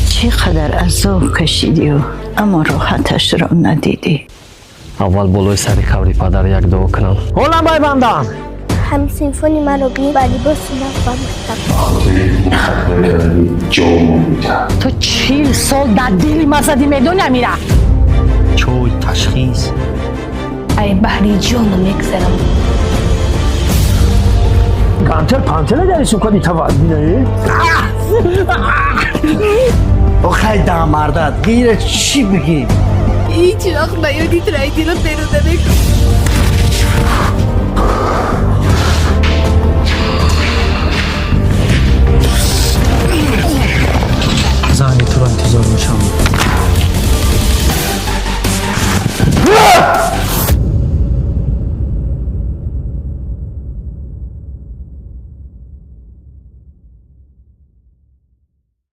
چقدر عذاب کشیدی و اما راحتش را ندیدی. اول بالای سر قبر پدر یک دعا کنم. علمای بندان هم سیمفونی منو بی ولی با سینم تو 40 سال در دل مزدی میدون نمیره. چوی تشخیص ای بحری جانو میگذرم. گانتر پانتر داری سوکانی توازی آخه دامرداد غیر چی بگی؟ هیچ وقت نیادید رای دیلو پیروده بکن.